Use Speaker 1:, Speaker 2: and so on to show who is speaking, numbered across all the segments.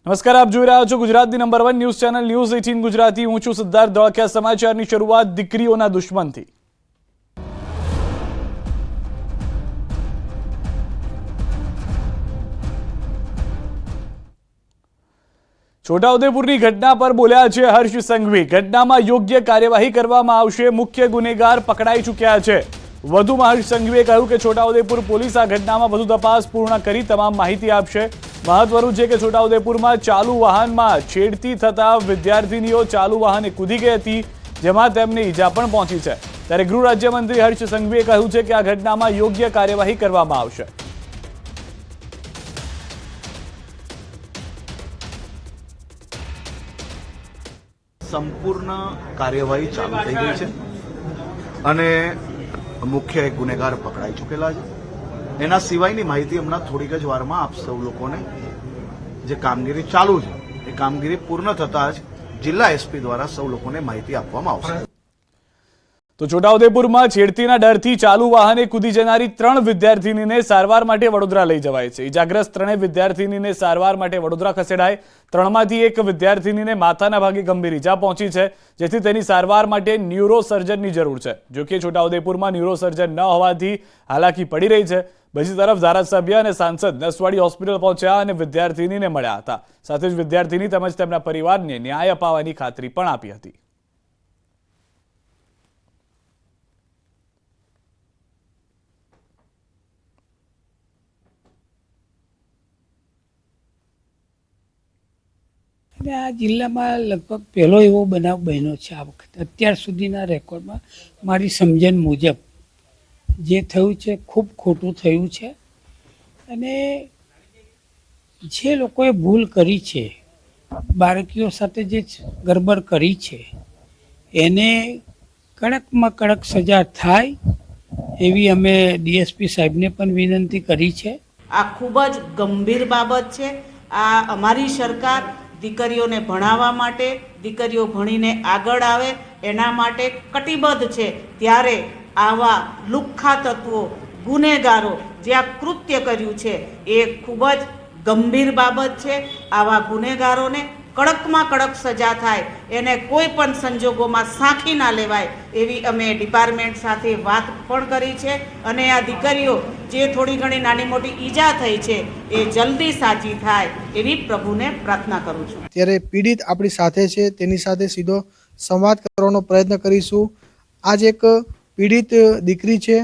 Speaker 1: નમસ્કાર, આપ જોઈ રહ્યા છો ગુજરાતની number 1 news channel news 18 Gujarati. હું છું સિદ્ધાર્થ ધોળકિયા। સમાચારની શરૂઆત દીકરીઓના દુશ્મનથી। છોટાઉદેપુરની ઘટના પર બોલ્યા છે હર્ષ સંઘવી। ઘટનામાં યોગ્ય કાર્યવાહી કરવામાં આવશે, મુખ્ય ગુનેગાર પકડાઈ ચૂક્યા છે। વધુમાં હર્ષ સંઘવીએ કહ્યું કે છોટાઉદેપુર પોલીસ આ ઘટનામાં વધુ તપાસ પૂર્ણ કરી તમામ માહિતી આપશે। મહત્વનું છે કે છોટાઉદેપુરમાં ચાલુ વાહનમાં છેડતી થતા વિદ્યાર્થીનીઓ ચાલુ વાહને કૂદી ગઈ હતી, જેમાં તેમને ઈજા પણ પહોંચી છે। ત્યારે ગૃહ રાજ્યમંત્રી હર્ષ સંઘવીએ કહ્યું છે કે આ ઘટનામાં યોગ્ય કાર્યવાહી કરવામાં આવશે।
Speaker 2: સંપૂર્ણ કાર્યવાહી ચાલુ થઈ ગઈ છે અને મુખ્ય ગુનેગાર પકડાઈ ચૂકેલા છે। એના સિવાયની માહિતી હમણાં થોડીક જ વારમાં આપ સૌ લોકોને જે કામગીરી ચાલુ છે એ કામગીરી પૂર્ણ થતાં જ જિલ્લા એસપી દ્વારા સૌ લોકોને માહિતી આપવામાં આવશે।
Speaker 1: તો છોટાઉદેપુરમાં છેડતીના ડરથી ચાલુ વાહને કૂદી જનારી 3 વિદ્યાર્થીનીને સારવાર માટે વડોદરા લઈ જવાય છે। ઈજાગ્રસ્ત 3 વિદ્યાર્થીનીને સારવાર માટે વડોદરા ખસેડાય। 3માંથી એક વિદ્યાર્થીનીને માથાના ભાગે ગંભીર ઈજા પહોંચી છે, જેથી તેની સારવાર માટે ન્યુરોસર્જનની જરૂર છે। જો કે છોટાઉદેપુરમાં ન્યુરોસર્જન ન હોવાથી હાલાકી પડી રહી છે। બીજી તરફ ધારાસભ્ય અને સાંસદ નસવાડી હોસ્પિટલ પહોંચ્યા અને વિદ્યાર્થીનીને મળ્યા હતા। સાથે જ વિદ્યાર્થીની તેમજ તેમના પરિવારને ન્યાય અપાવવાની ખાતરી પણ આપી હતી।
Speaker 3: આ જિલ્લામાં લગભગ પહેલો એવો બનાવ બન્યો છે આ વખતે અત્યાર સુધીના રેકોર્ડમાં। મારી સમજણ મુજબ જે થયું છે ખૂબ ખોટું થયું છે અને જે લોકોએ ભૂલ કરી છે, બાળકીઓ સાથે જે ગરબડ કરી છે, એને કડકમાં કડક સજા થાય એવી અમે ડીએસપી સાહેબને પણ વિનંતી કરી છે।
Speaker 4: આ ખૂબ જ ગંભીર બાબત છે। આ અમારી સરકાર દીકરીઓને ભણાવવા માટે, દીકરીઓ ભણીને આગળ આવે એના માટે કટિબદ્ધ છે। ત્યારે આવા લુખ્ખા તત્વો, ગુનેગારો જે આ કૃત્ય કર્યું છે એ ખૂબ જ ગંભીર બાબત છે। આવા ગુનેગારોને કડકમાં કડક સજા થાય, એને કોઈ પણ સંજોગોમાં સાંખી ના લેવાય એવી અમે ડિપાર્ટમેન્ટ સાથે વાત પણ કરી છે। અને આ દીકરીઓ જે થોડી ઘણી નાની મોટી ઈજા થઈ છે એ જલ્દી સાજી થાય એવી પ્રભુને પ્રાર્થના કરું છું।
Speaker 5: ત્યારે પીડિત આપણી સાથે છે, તેની સાથે સીધો સંવાદ કરવાનો પ્રયત્ન કરીશું। આજ એક પીડિત દીકરી છે।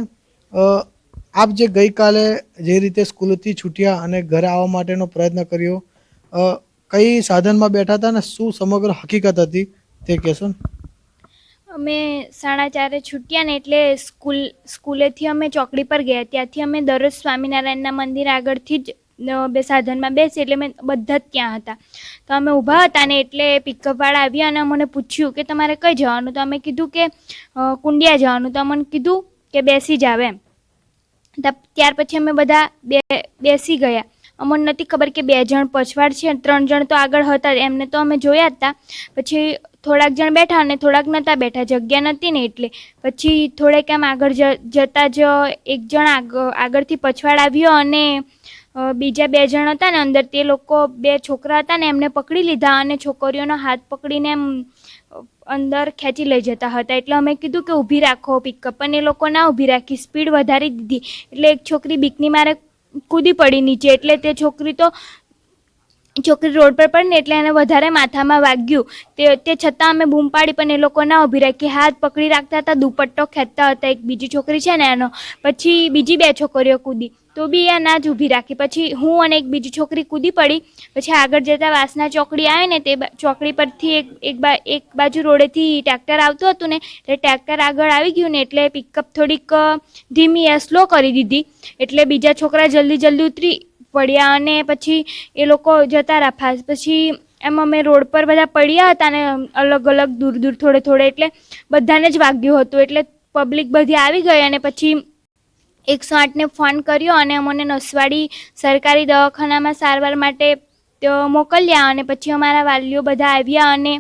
Speaker 5: આપ જે ગઈકાલે જે રીતે સ્કૂલથી છૂટ્યા અને ઘરે આવવા માટેનો પ્રયત્ન કર્યો, કઈ સાધનમાં બેઠા હતા ને શું સમગ્ર હકીકત હતી તે કહેશો ને?
Speaker 6: અમે 4:30 છૂટ્યા ને એટલે સ્કૂલેથી અમે ચોકડી પર ગયા। ત્યાંથી અમે દરરોજ સ્વામિનારાયણના મંદિર આગળથી જ બે સાધનમાં બેસી, એટલે મેં બધા જ ત્યાં હતા। તો અમે ઊભા હતા ને એટલે પિકઅપવાળા આવ્યા અને અમને પૂછ્યું કે તમારે કઈ જવાનું? તો અમે કીધું કે કુંડિયા જવાનું। તો અમને કીધું કે બેસી જાવ એમ। ત્યાર પછી અમે બધા બેસી ગયા। અમને નથી ખબર કે 2 જણ પછવાડ છે, 3 જણ તો આગળ હતા, એમને તો અમે જોયા હતા। પછી થોડાક જણ બેઠા અને થોડાક નહોતા બેઠા, જગ્યા નહોતી ને એટલે પછી થોડેક આમ આગળ જતા જ એક જણ આગળથી પછવાડ આવ્યો અને બીજા 2 જણ હતા ને અંદર, તે લોકો 2 છોકરા હતા ને એમને પકડી લીધા અને છોકરીઓનો હાથ પકડીને એમ અંદર ખેંચી લઈ જતા હતા। એટલે અમે કીધું કે ઊભી રાખો પિકઅપ, પણ એ લોકો ના ઊભી રાખી, સ્પીડ વધારી દીધી। એટલે એક છોકરી બીકની મારે કૂદી પડી નીચે, એટલે તે છોકરી રોડ પર પડી ને એટલે એને વધારે માથામાં વાગ્યું। તે છતાં અમે બૂમ પાડી પણ એ લોકો ના ઊભી રાખી, હાથ પકડી રાખતા હતા, દુપટ્ટો ખેંચતા હતા। એક બીજી છોકરી છે ને એનો, પછી બીજી 2 છોકરીઓ કૂદી તો બી એ ના જ ઊભી રાખી। પછી હું અને એક બીજી છોકરી કૂદી પડી। પછી આગળ જતાં વાસના ચોકડી આવે ને તે ચોકડી પરથી એક બાજુ રોડેથી ટ્રેક્ટર આવતું હતું ને, એટલે ટ્રેક્ટર આગળ આવી ગયું ને એટલે પિકઅપ થોડીક ધીમી સ્લો કરી દીધી, એટલે બીજા છોકરા જલ્દી ઉતરી પડ્યા અને પછી એ લોકો જતા રહ્યા ફાસ્ટ। પછી એમ અમે રોડ પર બધા પડ્યા હતા ને અલગ અલગ દૂર થોડે, એટલે બધાને જ વાગ્યું હતું। એટલે પબ્લિક બધી આવી ગઈ અને પછી 108ને ફોન કર્યો અને અમને નસવાડી સરકારી દવાખાનામાં સારવાર માટે મોકલ્યા। અને પછી અમારા વાલીઓ બધા આવ્યા અને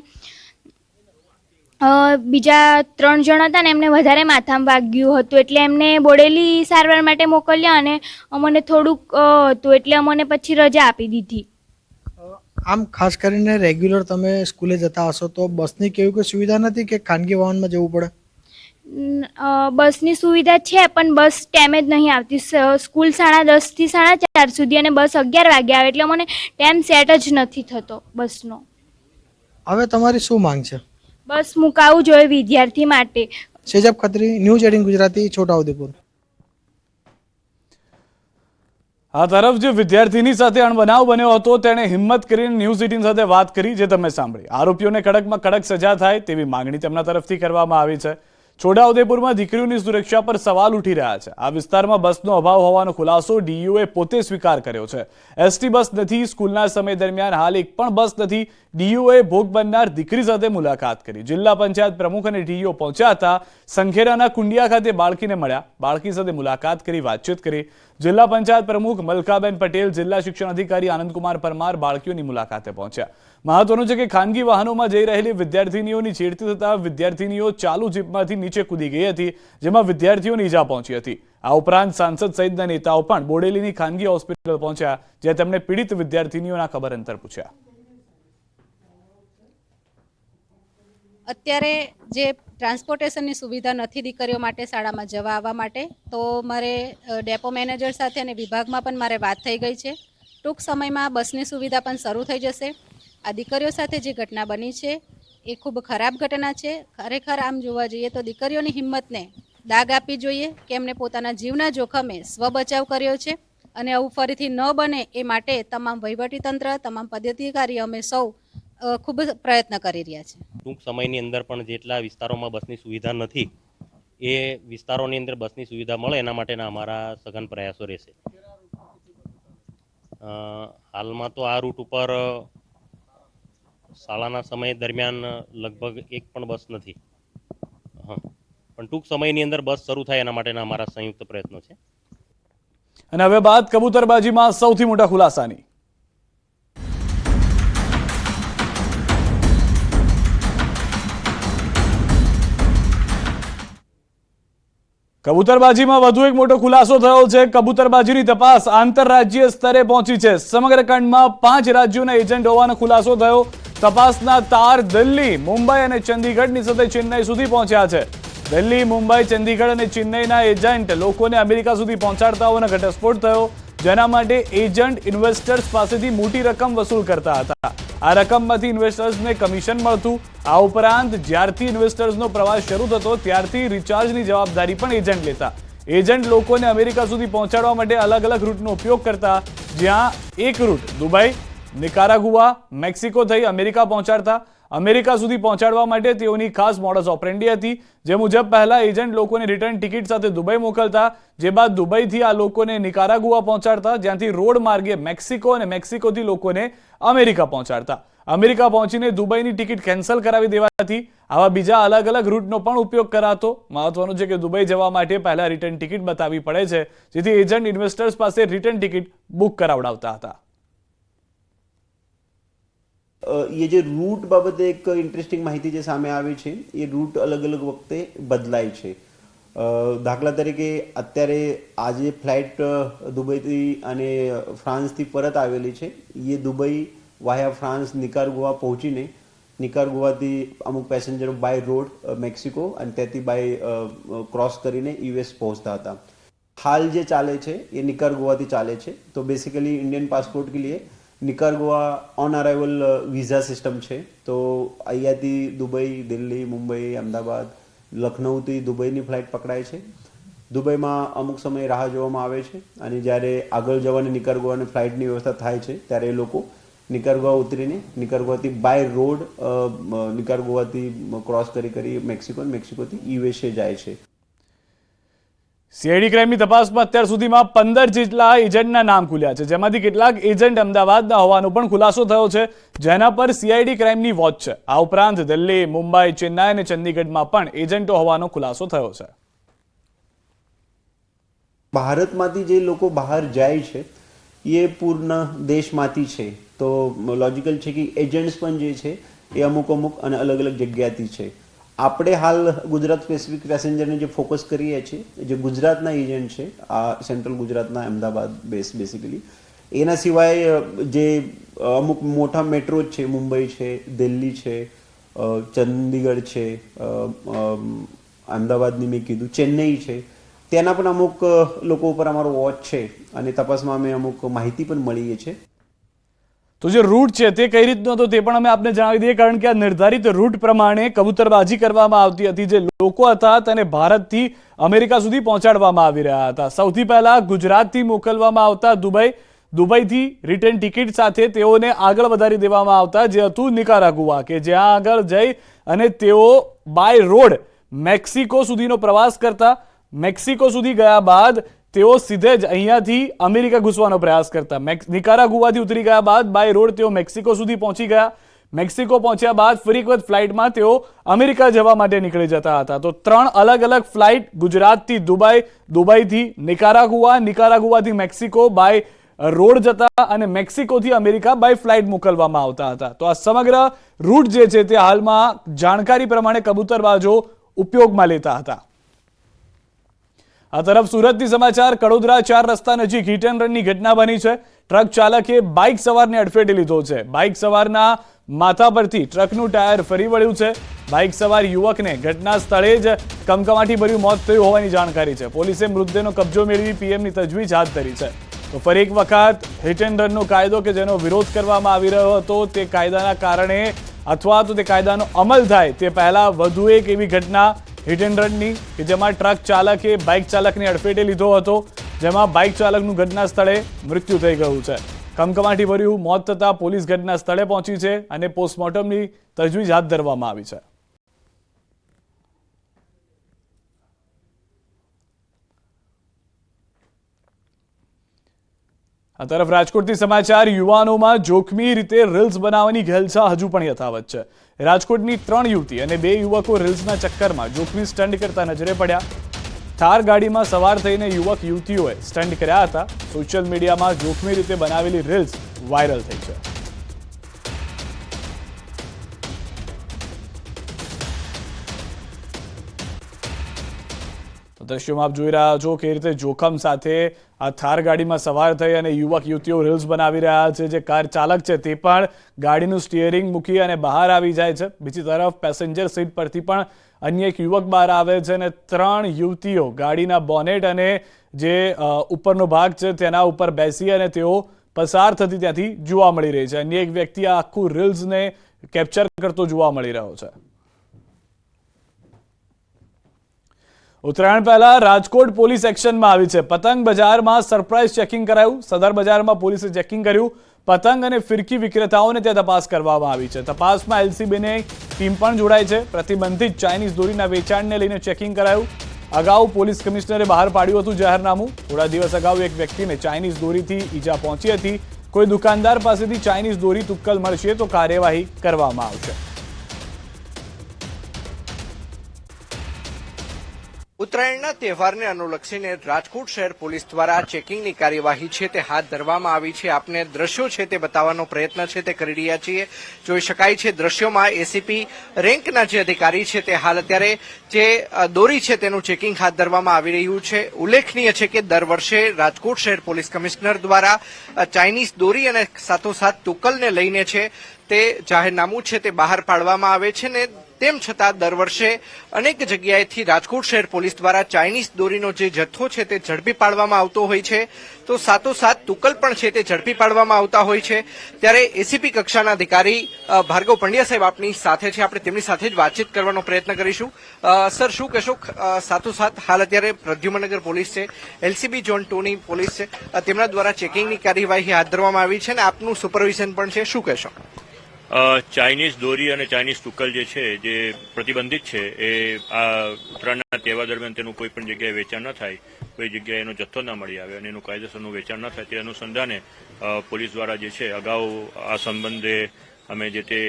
Speaker 6: બીજા 3 જણ હતા ને એમને વધારે માથામાં વાગ્યું હતું, એટલે એમને બોડેલી સારવાર માટે મોકલ્યા અને અમને થોડુંક હતું એટલે અમને પછી રજા આપી દીધી।
Speaker 5: આમ ખાસ કરીને રેગ્યુલર તમે સ્કૂલે જતા હશો તો બસની કેવી કોઈ સુવિધા નથી કે ખાનગી વાહનમાં જવું પડે?
Speaker 6: બસની સુવિધા છે પણ બસ ટાઈમે જ નહીં આવતી. સ્કૂલ 10:30 થી 4:30 સુધી અને બસ 11 વાગે આવે એટલે મને ટાઈમ સેટ જ નથી થતો બસનો.
Speaker 5: હવે તમારી શું માંગ છે?
Speaker 6: બસ મુકાવવું જોઈએ વિદ્યાર્થી માટે.
Speaker 5: શેજાબ ખત્રી, ન્યૂઝ 18 ગુજરાતી, છોટાઉદેપુર.
Speaker 1: આ તરફ જે વિદ્યાર્થીની સાથે અણબનાવ બન્યો હતો તેણે હિંમત કરીને ન્યૂઝ 18 સાથે વાત કરી, જે તમે સાંભળી. આરોપીઓને કડકમાં કડક સજા થાય તેવી માંગણી તેમના તરફથી કરવામાં આવી છે. છોટાઉદેપુરમાં દીકરીઓની સુરક્ષા પર સવાલ ઉઠી રહ્યા છે. આ વિસ્તારમાં બસનો અભાવ હોવાનો ખુલાસો ડીઈઓએ પોતે સ્વીકાર કર્યો છે. એસટી બસ નથી. સ્કૂલના સમય દરમિયાન હાલ એક પણ બસ નથી. ડીઈઓએ ભોગ બનનાર દીકરી સાથે મુલાકાત કરી. જિલ્લા પંચાયત પ્રમુખ અને ડીઈઓ પહોંચ્યા હતા. સંખેરાના કુંડિયા ખાતે બાળકીને મળ્યા, બાળકી સાથે મુલાકાત કરી, વાતચીત કરી. જિલ્લા પંચાયત પ્રમુખ મલકાબેન પટેલ, જિલ્લા શિક્ષણ અધિકારી આનંદકુમાર પરમાર બાળકીઓની મુલાકાતે પહોંચ્યા. મહત્વનું છે કે ખાનગી વાહનોમાં જઈ રહેલી વિદ્યાર્થીનીઓની છેડતી થતા વિદ્યાર્થીનીઓ ચાલુ જીપમાંથી નીચે કૂદી ગઈ હતી, જેમાં વિદ્યાર્થીઓને ઈજા પહોંચી હતી. આ ઉપરાંત સાંસદ સહિતના નેતાઓ પણ બોડેલીની ખાનગી હોસ્પિટલ પહોંચ્યા, જ્યાં તેમણે પીડિત વિદ્યાર્થીનીઓના ખબર અંતર પૂછ્યા.
Speaker 7: અત્યારે જે ટ્રાન્સપોર્ટેશનની સુવિધા નથી દીકરીઓ માટે શાળામાં જવા આવવા માટે, તો મારે ડેપો મેનેજર સાથે અને વિભાગમાં પણ મારે વાત થઈ ગઈ છે. ટૂંક સમયમાં બસની સુવિધા પણ શરૂ થઈ જશે. આ દીકરીઓ સાથે જે ઘટના બની છે એ ખૂબ ખરાબ ઘટના છે. ખરેખર આમ જોવા જઈએ તો દીકરીઓની હિંમતને દાગ આપવી જોઈએ કે એમને પોતાના જીવના જોખમે સ્વ બચાવ કર્યો છે અને આવું ફરીથી ન બને એ માટે તમામ વહીવટીતંત્ર, તમામ પદાધિકારી અમે સૌ ખૂબ પ્રયત્ન કરી રહ્યા છે.
Speaker 8: ટૂંક સમયની અંદર પણ જેટલા વિસ્તારોમાં બસની સુવિધા નથી એ વિસ્તારોની અંદર બસની સુવિધા મળે એના માટેના અમારા સઘન પ્રયાસો રહેશે. હાલમાં તો આ રૂટ ઉપર શાળાના સમય દરમિયાન લગભગ એક પણ બસ નથી. પણ ટૂંક સમયની અંદર બસ શરૂ થાય એના માટેના અમારા સંયુક્ત પ્રયત્નો છે.
Speaker 1: અને હવે બાદ કબૂતરબાજીમાં સૌથી મોટા ખુલાસાની. કબૂતરબાજીમાં વધુ એક મોટો ખુલાસો થયો છે. કબૂતરબાજીની તપાસ આંતરરાજ્ય સ્તરે પહોંચી છે. સમગ્ર ખંડમાં 5 રાજ્યોના એજન્ટ હોવાનો ખુલાસો થયો. તપાસના તાર દિલ્હી, મુંબઈ અને ચંદીગઢની સાથે ચેન્નઈ સુધી પહોંચ્યા છે. દિલ્હી, મુંબઈ, ચંદીગઢ અને ચેન્નઈના એજન્ટ લોકોને અમેરિકા સુધી પહોંચાડતા હોવાનો ઘટસ્ફોટ થયો, જેના માટે એજન્ટ ઇન્વેસ્ટર્સ પાસેથી મોટી રકમ વસૂલ કરતા હતા. આ રકમમાંથી ઇન્વેસ્ટર્સને કમિશન મળતું. આ ઉપરાંત જ્યારથી ઇન્વેસ્ટર્સનો પ્રવાસ શરૂ થતો ત્યારથી રિચાર્જની જવાબદારી પણ એજન્ટ લેતા. એજન્ટ લોકોને અમેરિકા સુધી પહોંચાડવા માટે અલગ અલગ રૂટનો ઉપયોગ કરતા, જ્યાં એક રૂટ દુબઈ, નિકારાગુઆ, મેક્સિકો થઈ અમેરિકા પહોંચાડતા. અમેરિકા સુધી પહોંચાડવા માટે તેઓની ખાસ મોડસ ઓપરેન્ડી હતી, જે મુજબ પહેલા એજન્ટ લોકોને રિટર્ન ટિકિટ સાથે દુબઈ મોકલતા, જે બાદ દુબઈથી આ લોકોને નિકારાગુઆ પહોંચાડતા, જ્યાંથી રોડ માર્ગે મેક્સિકો અને મેક્સિકોથી લોકોને અમેરિકા પહોંચાડતા. અમેરિકા પહોંચીને દુબઈની ટિકિટ કેન્સલ કરાવી દેવાતી. આવા બીજા અલગ અલગ રૂટનો પણ ઉપયોગ કરાતો. મહત્વનું છે કે દુબઈ જવા માટે પહેલા રિટર્ન ટિકિટ બતાવવી પડે છે, જેથી એજન્ટ ઇન્વેસ્ટર્સ પાસે રિટર્ન ટિકિટ બુક કરાવડાવતા હતા.
Speaker 9: ये जो रूट बाबते एक इंटरेस्टिंग माहिती જે સામે આવી છે, એ રૂટ અલગ અલગ વખતે બદલાય છે. દાખલા તરીકે અત્યારે આજે ફ્લાઇટ દુબઈથી અને ફ્રાન્સથી પરત આવેલી છે. એ દુબઈ વાયા ફ્રાન્સ નિકારાગુઆ પહોંચીને નિકારાગુઆથી અમુક પેસેન્જરો બાય રોડ મેક્સિકો અને ત્યાંથી બાય ક્રોસ કરીને યુએસ પહોંચતા હતા. હાલ જે ચાલે છે એ નિકારાગુઆથી ચાલે છે. તો બેસિકલી ઇન્ડિયન પાસપોર્ટ કે લીએ નિકારાગુઆ ઓન અરાइवल વિઝા સિસ્ટમ છે. તો અહીંયાથી દુબઈ, દિલ્હી, મુંબઈ, અમદાવાદ, લખનૌથી દુબઈની ફ્લાઇટ પકડાય છે. દુબઈમાં અમુક સમય રાહ જોવામાં આવે છે અને જ્યારે આગળ જવાની નિકારાગુઆની ફ્લાઇટની વ્યવસ્થા થાય છે ત્યારે એ લોકો નિકારાગુઆ ઉતરીને નિકારાગુઆથી બાય રોડ નિકારાગુઆથી ક્રોસ કરી મેક્સિકો, મેક્સિકોથી યુએસએ જાય છે.
Speaker 1: સીઆઈડી ક્રાઇમની તપાસમાં અત્યાર સુધીમાં 15 જેટલા એજન્ટના નામ ખુલ્યા છે, જેમાંથી કેટલાક એજન્ટ અમદાવાદના હોવાનો પણ ખુલાસો થયો છે, જેના પર સીઆઈડી ક્રાઇમની વોચ છે. આ ઉપરાંત દિલ્હી, મુંબઈ, ચેન્નાઈ અને ચંદીગઢમાં પણ એજન્ટો હોવાનો ખુલાસો થયો છે.
Speaker 9: ભારતમાંથી જે લોકો બહાર જાય છે એ પૂર્ણ દેશમાંથી છે. તો લોજિકલ છે કે એજન્ટ્સ પણ જે છે એ અમુક અને અલગ અલગ જગ્યાથી છે. આપણે હાલ ગુજરાત સ્પેસિફિક પેસેન્જરને જે ફોકસ કરીએ છીએ, જે ગુજરાતના એજન્ટ છે, આ સેન્ટ્રલ ગુજરાતના અમદાવાદ બેઝ બેસિકલી, એના સિવાય જે અમુક મોટા મેટ્રો છે, મુંબઈ છે, દિલ્હી છે, ચંદીગઢ છે, અમદાવાદની મેં કીધું, ચેન્નઈ છે, તેના પણ અમુક લોકો ઉપર અમારો વોચ છે અને તપાસમાં અમે અમુક માહિતી પણ મળી છે.
Speaker 1: તો જે રૂટ છે તે કઈ રીતનો હતો તે પણ અમે આપને જણાવી દઈએ, કારણ કે આ નિર્ધારિત રૂટ પ્રમાણે કબૂતરબાજી કરવામાં આવતી હતી. જે લોકો હતા તેને ભારતથી અમેરિકા સુધી પહોંચાડવામાં આવી રહ્યા હતા. સૌથી પહેલા ગુજરાતથી મોકલવામાં આવતા દુબઈથી રિટર્ન ટિકિટ સાથે તેઓને આગળ વધારી દેવામાં આવતા, જે હતું નિકારાગુઆ, કે જ્યાં આગળ જઈ અને તેઓ બાય રોડ મેક્સિકો સુધીનો પ્રવાસ કરતા. મેક્સિકો સુધી ગયા બાદ તેઓ સીધે જ અહીંયાથી અમેરિકા ઘૂસવાનો પ્રયાસ કરતા. નિકારાગુઆથી ઉતરી ગયા બાદ બાય રોડ તેઓ મેક્સિકો સુધી પહોંચી ગયા. મેક્સિકો પહોંચ્યા બાદ ફરી એક વખત ફ્લાઇટમાં તેઓ અમેરિકા જવા માટે નીકળી જતા હતા. તો 3 અલગ અલગ ફ્લાઇટ ગુજરાતથી દુબઈ, દુબઈથી નિકારાગુઆ, નિકારાગુઆથી મેક્સિકો બાય રોડ જતા અને મેક્સિકોથી અમેરિકા બાય ફ્લાઇટ મોકલવામાં આવતા હતા. તો આ સમગ્ર રૂટ જે છે તે હાલમાં જાણકારી પ્રમાણે કબૂતરબાજો ઉપયોગમાં લેતા હતા. આ તરફ સુરતથી સમાચાર. કડોદરા 4 રસ્તા નજીક હિટ એન્ડ રનની ઘટના બની છે. ટ્રક ચાલકે બાઇક સવારને અડફેટે લીધો છે. બાઇક સવારના માથા પરથી ટ્રકનું ટાયર ફરી વળ્યું છે. બાઇક સવાર યુવકને ઘટના સ્થળે જ કમકમાટી ભર્યું મોત થયું હોવાની જાણકારી છે. પોલીસે મૃતદેહનો કબજો મેળવી પીએમની તજવીજ હાથ ધરી છે. તો ફરી એક વખત હિટ એન્ડ રનનો કાયદો કે જેનો વિરોધ કરવામાં આવી રહ્યો હતો તે કાયદાના કારણે અથવા તો તે કાયદાનો અમલ થાય તે પહેલા વધુ એક એવી ઘટના હિટ એન્ડ રનની કે જેમાં ટ્રક ચાલકે બાઇક ચાલકને અડફેટે લીધો હતો, જેમાં બાઇક ચાલકનું ઘટના સ્થળે મૃત્યુ થઈ ગયું છે. કમકમાટી ભર્યું મોત થતાં પોલીસ ઘટના સ્થળે પહોંચી છે અને પોસ્ટમોર્ટમની તજવીજ હાથ ધરવામાં આવી છે. આ તરફ રાજકોટથી સમાચાર. યુવાનોમાં જોખમી રીતે રીલ્સ બનાવવાની ઘેલછા હજુ પણ યથાવત છે. રાજકોટની 3 યુવતી અને 2 યુવકો રીલ્સના ચક્કરમાં જોખમી સ્ટન્ટ કરતા નજરે પડ્યા. થાર ગાડીમાં સવાર થઈને યુવક યુવતીઓએ સ્ટન્ટ કર્યા હતા. સોશિયલ મીડિયામાં જોખમી રીતે બનાવેલી રીલ્સ વાયરલ થઈ છે. દ્રશ્યોમાં આપ જોઈ રહ્યા છો કે રીતે જોખમ સાથે આ થાર ગાડીમાં સવાર થઈ અને યુવક યુવતીઓ રીલ્સ બનાવી રહ્યા છે. જે કાર ચાલક છે તે પણ ગાડીનું સ્ટીયરિંગ મૂકી અને બહાર આવી જાય છે. બીજી તરફ પેસેન્જર સીટ પરથી પણ અન્ય એક યુવક બહાર આવે છે અને 3 યુવતીઓ ગાડીના બોનેટ અને જે ઉપરનો ભાગ છે તેના ઉપર બેસી અને તેઓ પસાર થતી ત્યાંથી જોવા મળી રહી છે. અન્ય એક વ્યક્તિ આ આખું રીલ્સને કેપ્ચર કરતો જોવા મળી રહ્યો છે. ઉત્તરાયણ પહેલા રાજકોટ પોલીસ એક્શનમાં આવી છે. પતંગ બજારમાં સરપ્રાઇઝ ચેકિંગ કરાયું. સદર બજારમાં પોલીસે ચેકિંગ કર્યું. પતંગ અને ફિરકી વિક્રેતાઓને ત્યાં તપાસ કરવામાં આવી છે. તપાસમાં એલસીબીની ટીમ પણ જોડાઈ છે. પ્રતિબંધિત ચાઇનીઝ દોરીના વેચાણને લઈને ચેકિંગ કરાયું. અગાઉ પોલીસ કમિશનરે બહાર પાડ્યું હતું જાહેરનામું. થોડા દિવસ અગાઉ એક વ્યક્તિને ચાઇનીઝ દોરીથી ઈજા પહોંચી હતી. કોઈ દુકાનદાર પાસેથી ચાઇનીઝ દોરી તુક્કલ મળશે તો કાર્યવાહી કરવામાં આવશે.
Speaker 10: ઉત્તરાયણના તહેવારને અનુલક્ષીને રાજકોટ શહેર પોલીસ દ્વારા ચેકિંગની કાર્યવાહી છે તે હાથ ધરવામાં આવી છે. આપને દ્રશ્યો છે તે બતાવવાનો પ્રયત્ન છે તે કરી રહ્યા છીએ. જોઈ શકાય છે દ્રશ્યોમાં એસીપી રેન્કના જે અધિકારી છે તે હાલ અત્યારે જે દોરી છે તેનું ચેકિંગ હાથ ધરવામાં આવી રહ્યું છે. ઉલ્લેખનીય છે કે દર વર્ષે રાજકોટ શહેર પોલીસ કમિશનર દ્વારા ચાઇનીઝ દોરી અને સાથોસાથ તુક્કલને લઈને છે તે જાહેરનામું છે તે બહાર પાડવામાં આવે છે ને તેમ છતાં દર વર્ષે અનેક જગ્યાએથી રાજકોટ શહેર પોલીસ દ્વારા ચાઇનીઝ દોરીનો જે જથ્થો છે તે ઝડપી પાડવામાં આવતો હોય છે. તો સાથોસાથ તુક્કલ પણ છે તે ઝડપી પાડવામાં આવતા હોય છે. ત્યારે એસીપી કક્ષાના અધિકારી ભાર્ગવ પંડ્યા સાહેબ આપની સાથે છે. આપણે તેમની સાથે જ વાતચીત કરવાનો પ્રયત્ન કરીશું. સર, શું કહેશો? સાથોસાથ હાલ અત્યારે પ્રદ્યુમનગર પોલીસ છે, એલસીબી ઝોન 2ની પોલીસ છે, તેમના દ્વારા ચેકિંગની કાર્યવાહી હાથ ધરવામાં આવી છે અને આપનું સુપરવિઝન પણ છે. શું કહેશો?
Speaker 11: ચાઇનીઝ દોરી અને ચાઇનીઝ તુક્કલ જે છે જે પ્રતિબંધિત છે એ આ ઉત્તરાયણના તહેવાર દરમિયાન તેનું કોઈ પણ જગ્યાએ વેચાણ ન થાય, કોઈ જગ્યાએ એનો જથ્થો ન મળી આવે અને એનું કાયદેસરનું વેચાણ ન થાય તે અનુસંધાને પોલીસ દ્વારા જે છે અગાઉ આ સંબંધે અમે જે તે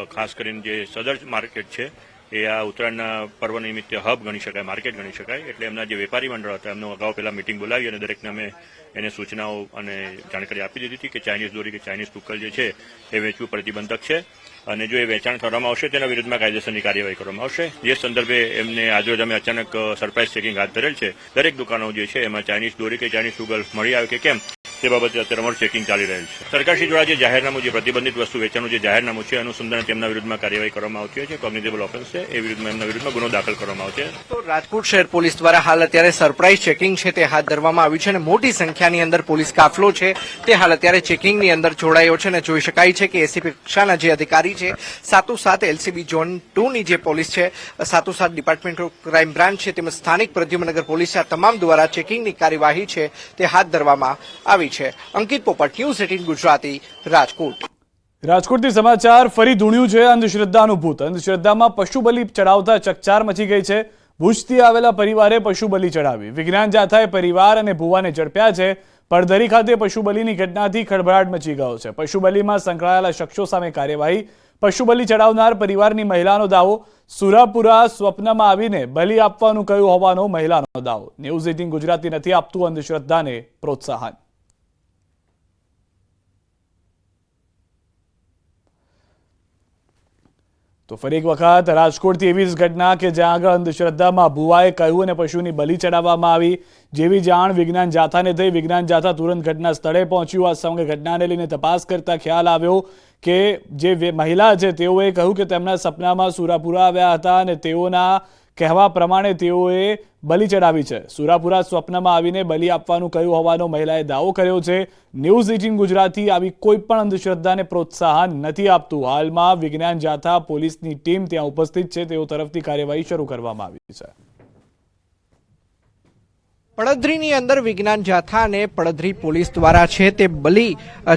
Speaker 11: ખાસ કરીને જે સદર માર્કેટ છે એ આ ઉત્તરાયણના પર્વ નિમિત્તે હબ ગણી શકાય, માર્કેટ ગણી શકાય. એટલે એમના જે વેપારી મંડળ હતા એમનું અગાઉ પહેલા મિટિંગ બોલાવી અને દરેકને અમે એને સૂચનાઓ અને જાણકારી આપી દીધી હતી કે ચાઇનીઝ દોરી કે ચાઇનીઝ તુક્કલ જે છે એ વેચવું પ્રતિબંધક છે અને જો એ વેચાણ કરવામાં આવશે તેના વિરુદ્ધમાં કાયદેસરની કાર્યવાહી કરવામાં આવશે. જે સંદર્ભે એમને આજરોજ અમે અચાનક સરપ્રાઇઝ ચેકિંગ હાથ ધરેલ છે. દરેક દુકાનો જે છે એમાં ચાઇનીઝ દોરી કે ચાઇનીઝ તુક્કલ મળી આવે કે કેમ તે બાબતે અત્યારે અમારું ચેકિંગ ચાલી રહેલ છે. સરકારશ્રી દ્વારા જે જાહેરનામું, જે પ્રતિબંધિત વસ્તુ વેચાણનું જે જાહેરનામું છે, અનુસંધાને તેમના વિરુદ્ધમાં કાર્યવાહી કરવામાં આવતી હોય છે. કોગ્નિઝેબલ ઓફેન્સ છે, એ વિરુદ્ધમાં એમના વિરુદ્ધમાં ગુનો દાખલ કરવામાં આવશે.
Speaker 10: તો રાજકોટ શહેર પોલીસ દ્વારા હાલ અત્યારે સરપ્રાઇઝ ચેકિંગ છે તે હાથ ધરવામાં આવ્યું છે અને મોટી સંખ્યાની અંદર પોલીસ કાફલો છે તે હાલ અત્યારે ચેકિંગની અંદર જોડાયો છે અને જોઈ શકાય છે કે એસીપી કક્ષાના જે અધિકારી છે, સાથોસાથ એલસીબી ઝોન 2 ની જે પોલીસ છે, સાથોસાથ ડિપાર્ટમેન્ટ ઓફ ક્રાઇમ બ્રાન્ચ છે, તેમજ સ્થાનિક પ્રદ્યુમનગર પોલીસ, આ તમામ દ્વારા ચેકિંગની કાર્યવાહી છે તે હાથ ધરવામાં આવી છે. અંકિત પોપટ, ન્યૂઝ 18 ગુજરાતી, રાજકોટ.
Speaker 1: રાજકોટથી સમાચાર ફરી ધૂણ્યું છે અંધશ્રદ્ધાનું ભૂત. અંધશ્રદ્ધામાં પશુ બલિ ચડાવતા ચકચાર મચી ગઈ છે. ભુજથી આવેલા પરિવારે પશુ બલિ ચડાવી. વિજ્ઞાન જાથાએ પરિવાર અને ભુવાને ઝડપ્યા છે. પડધરી ખાતે પશુ બલિની ઘટનાથી ખળભળાટ મચી ગયો છે. પશુ બલિમાં સંકળાયેલા શખ્સો સામે કાર્યવાહી. પશુ બલિ ચડાવનાર પરિવારની મહિલાનો દાવો. સુરાપુરા સ્વપ્નમાં આવીને બલિ આપવાનું કહ્યું હોવાનો મહિલાનો દાવો. ન્યૂઝ 18 ગુજરાતી નથી આપતું અંધશ્રદ્ધાને પ્રોત્સાહન. તો ફરી એક વખત રાજકોટથી એવી જ ઘટના કે જ્યાં આગળ અંધશ્રદ્ધામાં ભુવાએ કહ્યું અને પશુની બલિ ચડાવવામાં આવી. જેવી જાણ વિજ્ઞાન જાથાને થઈ, વિજ્ઞાન જાથા તુરંત ઘટના સ્થળે પહોંચ્યું. આ સમગ્ર ઘટનાને લઈને તપાસ કરતા ખ્યાલ આવ્યો કે જે મહિલા છે તેઓએ કહ્યું કે તેમના સપનામાં સુરાપુરા આવ્યા હતા અને તેઓના કહેવા પ્રમાણે તેઓએ બલિ ચડાવી છે. સુરાપુરા સ્વપ્નમાં આવીને બલિ આપવાનું કહ્યું હોવાનો મહિલાએ દાવો કર્યો છે. ન્યૂઝ 18 ગુજરાતી આવી કોઈ પણ અંધશ્રદ્ધાને પ્રોત્સાહન નથી આપતું. હાલમાં વિજ્ઞાન જાથા પોલીસની ટીમ ત્યાં ઉપસ્થિત છે. તેઓ તરફથી કાર્યવાહી શરૂ કરવામાં આવી છે.
Speaker 10: પડધરીની અંદર વિજ્ઞાન જાથા અને પડધરી પોલીસ દ્વારા છે તે બલિ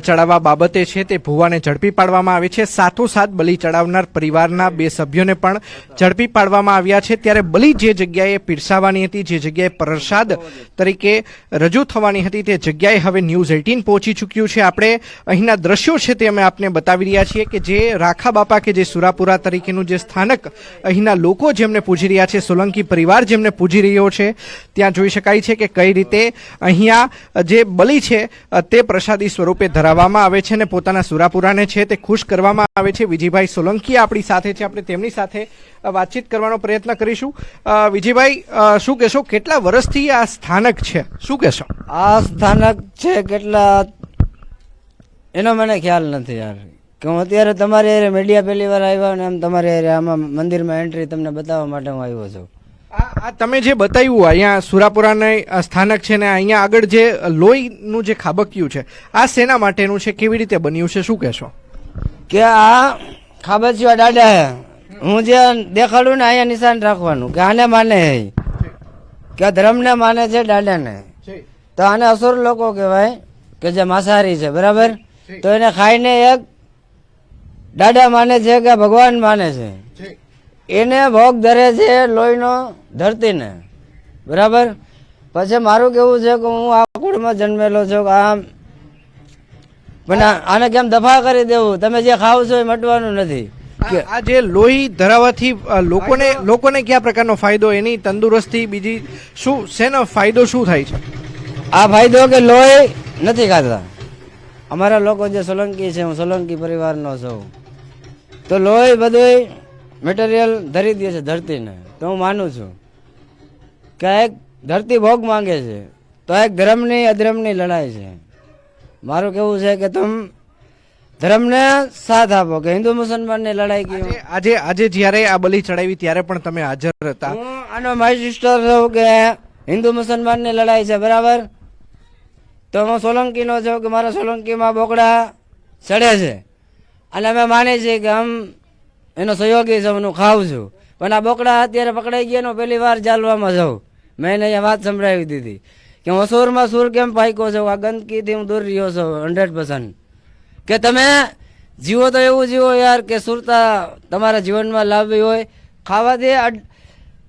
Speaker 10: ચડાવવા બાબતે છે તે ભુવાને ઝડપી પાડવામાં આવી છે. સાથોસાથ બલિ ચડાવનાર પરિવારના 2 સભ્યોને પણ ઝડપી પાડવામાં આવ્યા છે. ત્યારે બલિ જે જગ્યાએ પીરસાવાની હતી, જે જગ્યાએ પ્રસાદ તરીકે રજૂ થવાની હતી, તે જગ્યાએ હવે ન્યૂઝ 18 પહોંચી ચૂક્યું છે. આપણે અહીંના દ્રશ્યો છે તે અમે આપને બતાવી રહ્યા છીએ કે જે રાખા બાપા કે જે સુરાપુરા તરીકેનું જે સ્થાનક અહીંના લોકો જેમને પૂજી રહ્યા છે, સોલંકી પરિવાર જેમને પૂજી રહ્યો છે, ત્યાં જોઈ શકાય છે કે કઈ રીતે અહીંયા જે બલિ છે તે પ્રસાદી સ્વરૂપે ધરાવવામાં આવે છે અને પોતાના સુરાપુરાને છે તે ખુશ કરવામાં આવે છે. વિજયભાઈ સોલંકી આપણી સાથે છે, આપણે તેમની સાથે વાતચીત કરવાનો પ્રયત્ન કરીશું. વિજયભાઈ, શું કહેશો, કેટલા વર્ષથી આ સ્થાનક છે, શું કહેશો?
Speaker 12: આ સ્થાનક છે કેટલા એનો મને ખ્યાલ નથી યાર, કે હું અત્યારે તમારે મીડિયા પહેલી વાર આવ્યા અને આમ તમારે આમાં મંદિરમાં એન્ટ્રી તમને બતાવવા માટે હું આવ્યો છું.
Speaker 10: આ તમે જે બતાવ્યું અહીંયા સુરાપુરાને સ્થાનક છે ને અહીંયા આગળ જે લોહીનું જે ખાબક્યું છે, આ શેના માટેનું છે, કેવી રીતે બન્યું છે, શું કહેશો?
Speaker 12: કે આ ખાબચિયા દાદા હે, હું જે દેખાડું ને અહીંયા નિશાન રાખવાનું કે આને માને હે, કે ધર્મને માને છે દાદાને. તો આને અસુર લોકો કહેવાય કે જે માંસાહારી છે, બરાબર? તો એને ખાઈને એક દાદા માને છે કે ભગવાન માને છે, એને ભોગ ધરે છે લોહીનો ધરતીને, બરાબર? પછી મારું કેવું છે કે હું આ કુળમાં જન્મેલો છું, આમ પણ આને કેમ દફા કરી દેવું? તમે જે ખાવ છો એ મટવાનું નથી.
Speaker 10: આ જે લોહી ધરાવવાથી લોકોને કયા પ્રકારનો ફાયદો, એની તંદુરસ્તી, બીજી શું શેનો ફાયદો શું થાય છે?
Speaker 12: આ ફાયદો કે લોહી નથી ખાતા. અમારા લોકો જે સોલંકી છે, હું સોલંકી પરિવારનો છું, તો લોહી બધું મટીરિયલ ધરી દે છે ધરતીને. તો હું માનું છું કે એક ધરતી ભોગ માંગે છે, તો એક ધર્મની અધર્મની લડાઈ છે. મારું કેવું છે કે તમે ધર્મને સાથ આપો, કે હિન્દુ મુસલમાનની લડાઈ કી.
Speaker 10: આજે જ્યારે આ બલિ ચડાવી ત્યારે પણ તમે હાજર હતા.
Speaker 12: હું આનો મારી સિસ્ટર છું કે હિન્દુ મુસલમાનની લડાઈ છે, બરાબર? તો હું સોલંકીનો છું કે મારા સોલંકીમાં બોકડા ચડે છે અને અમે માની છીએ કે આમ એનો સહયોગી છું, હું ખાઉં છું. પણ આ બોકડા અત્યારે પકડાઈ ગયા, પહેલી વાર ચાલવામાં જાઉં. મેં એને અહીંયા વાત સંભળાવી દીધી કે હું સુરમાં સુર કેમ પાક્યો છું, આ ગંદકીથી હું દૂર રહ્યો છું 100%. કે તમે જીવો તો એવું જીવો યાર કે સુરતા તમારા જીવનમાં લાવવી હોય. ખાવાથી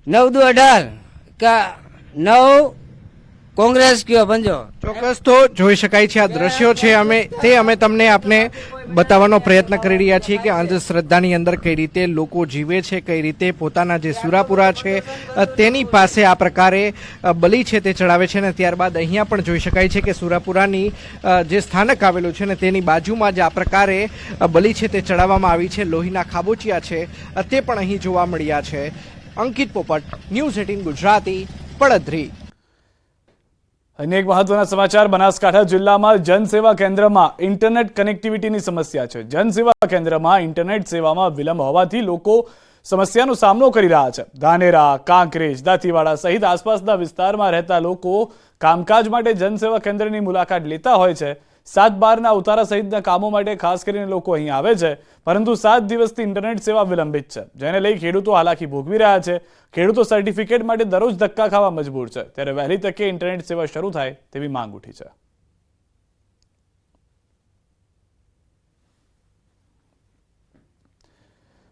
Speaker 12: 9 દુ 18 કે 9 કોંગ્રેસ કયો પંજો.
Speaker 10: ચોક્કસ તો જોઈ શકાય છે આ દ્રશ્યો છે, અમે તમને આપને બતાવવાનો પ્રયત્ન કરી રહ્યા છીએ કે અંધશ્રદ્ધાની અંદર કઈ રીતે લોકો જીવે છે, કઈ રીતે પોતાના જે સુરાપુરા છે તેની પાસે આ પ્રકારે બલિ છે તે ચડાવે છે. અને ત્યારબાદ અહીંયા પણ જોઈ શકાય છે કે સુરાપુરાની જે સ્થાનક આવેલું છે ને તેની બાજુમાં જ આ પ્રકારે બલિ છે તે ચડાવવામાં આવી છે. લોહીના ખાબોચિયા છે તે પણ અહીં જોવા મળ્યા છે. અંકિત પોપટ, ન્યૂઝ 18 ગુજરાતી, પડધરી.
Speaker 1: અને એક મહત્વના સમાચાર, બનાસકાંઠા જિલ્લામાં જનસેવા કેન્દ્રમાં ઇન્ટરનેટ કનેક્ટિવિટીની સમસ્યા છે. જનસેવા કેન્દ્રમાં ઇન્ટરનેટ સેવામાં વિલંબ હોવાથી લોકો સમસ્યાનો સામનો કરી રહ્યા છે. ધાનેરા, કાંકરેજ, દાંતીવાડા સહિત આસપાસના વિસ્તારમાં રહેતા લોકો કામકાજ માટે જનસેવા કેન્દ્રની મુલાકાત લેતા હોય છે. 7-12ના ઉતારા સહિતના કામો માટે ખાસ કરીને લોકો અહીં આવે છે, પરંતુ 7 દિવસથી ઇન્ટરનેટ સેવા વિલંબિત છે, જેને લઈ ખેડૂતો હાલાકી ભોગવી રહ્યા છે. ખેડૂતો સર્ટિફિકેટ માટે દરરોજ ધક્કા ખાવા મજબૂર છે, ત્યારે વહેલી તકે ઇન્ટરનેટ સેવા શરૂ થાય તેવી માંગ ઉઠી છે.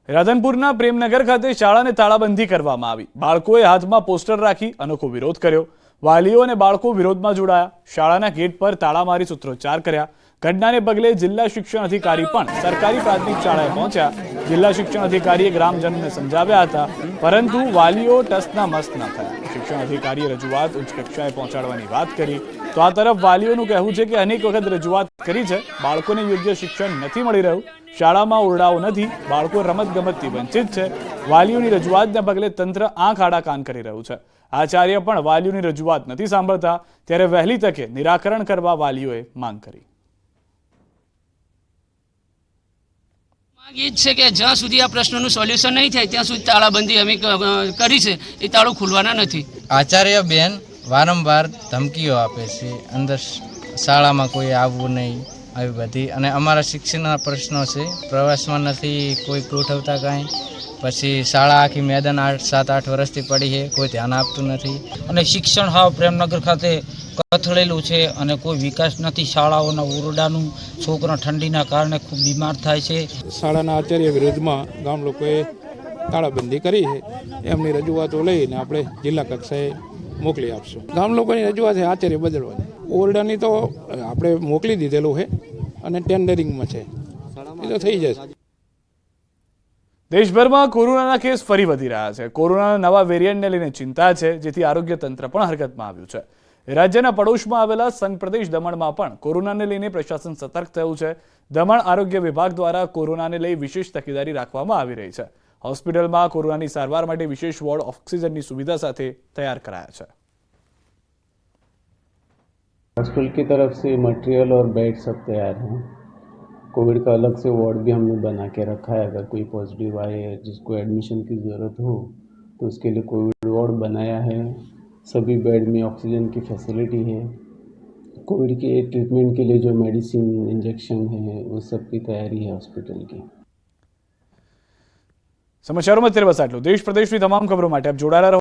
Speaker 1: રાધનપુરના પ્રેમનગર ખાતે શાળાને તાળાબંધી કરવામાં આવી. બાળકોએ હાથમાં પોસ્ટર રાખી અનોખો વિરોધ કર્યો. વાલીઓ અને બાળકો વિરોધમાં જોડાયા. શાળાના ગેટ પર તાળા મારી સૂત્રોચ્ચાર કર્યા. ઘટનાને પગલે જિલ્લા શિક્ષણ અધિકારી પણ સરકારી પ્રાથમિક શાળાએ પહોંચ્યા. જિલ્લા શિક્ષણ અધિકારીએ ગ્રામજનોને સમજાવ્યા હતા, પરંતુ વાલીઓ ટસના મસ્ત ન થયા. શિક્ષણ અધિકારીએ રજૂઆત ઉચ્ચ કક્ષાએ પહોંચાડવાની વાત કરી, તો આ તરફ વાલીઓનું કહેવું છે કે અનેક વખત રજૂઆત કરી છે, બાળકોને યોગ્ય શિક્ષણ નથી મળી રહ્યું. શાળામાં ઓરડાઓ નથી, બાળકો રમતગમતથી વંચિત છે. વાલીઓની રજૂઆતના પગલે તંત્ર આંખ આડા કાન કરી રહ્યું છે. આચાર્ય પણ વાલીઓની રજૂઆત નથી સાંભળતા, ત્યારે વહેલી તકે નિરાકરણ કરવા વાલીઓએ માંગ કરી.
Speaker 13: એ જ છે કે જ્યાં સુધી આ પ્રશ્નનું સોલ્યુશન નહીં થાય ત્યાં સુધી તાળાબંધી અમે કરી છે, એ તાળું ખુલવાના નથી.
Speaker 14: આચાર્ય બેન વારંવાર ધમકીઓ આપે છે, અંદર શાળામાં કોઈ આવવું નહીં, આવી બધી. અને અમારા શિક્ષણના પ્રશ્નો છે, પ્રવાસમાં નથી કોઈ ગોઠવતા કાંઈ. પછી શાળા આખી મેદાન 7-8 વર્ષથી પડી છે, કોઈ ધ્યાન આપતું નથી.
Speaker 15: અને શિક્ષણ હાવ પ્રેમનગર ખાતે કથળેલું છે અને કોઈ વિકાસ નથી. શાળાઓના ઓરડાનું છોકરા ઠંડીના કારણે ખૂબ બીમાર થાય છે.
Speaker 16: શાળાના આચાર્ય વિરુદ્ધમાં ગામ લોકોએ તાળાબંધી કરી છે. એમની રજૂઆતો લઈને આપણે જિલ્લા કક્ષાએ મોકલી આપશું. ગામ લોકોની રજૂઆત છે આચાર્ય બદલવાની. ઓરડાની તો આપણે મોકલી દીધેલું છે અને ટેન્ડરિંગમાં છે, એ તો થઈ જશે.
Speaker 1: દેશભરમાં કોરોનાના કેસ ફરી વધી રહ્યા છે. કોરોનાના નવા વેરિયન્ટને લઈને ચિંતા છે, જેથી આરોગ્ય તંત્ર પણ હરકતમાં આવ્યું છે. રાજ્યના પડોશમાં આવેલા સંઘ પ્રદેશ દમણમાં પણ કોરોનાને લઈને પ્રશાસન સતર્ક થયું છે. દમણ આરોગ્ય વિભાગ દ્વારા કોરોનાને લઈ વિશેષ તકેદારી રાખવામાં આવી રહી છે. હોસ્પિટલમાં કોરોનાની સારવાર માટે વિશેષ વોર્ડ ઓક્સિજનની સુવિધા સાથે તૈયાર કરાયા છે.
Speaker 17: हॉस्पिटल की तरफ से मटेरियल और बेड सब तैयार हैं. कोविड का अलग से वार्ड भी हमने बना के रखा है. अगर कोई पॉजिटिव आए जिसको एडमिशन की ज़रूरत हो तो उसके लिए कोविड वार्ड बनाया है. सभी बेड में ऑक्सीजन की फैसिलिटी है. कोविड के ट्रीटमेंट के लिए जो मेडिसिन इंजेक्शन है वो सब की तैयारी है हॉस्पिटल की.
Speaker 1: સમાચારોમાં અત્યારે બસ આટલું. દેશ પ્રદેશની તમામ ખબરો માટે આપ જોડાયેલા રહો.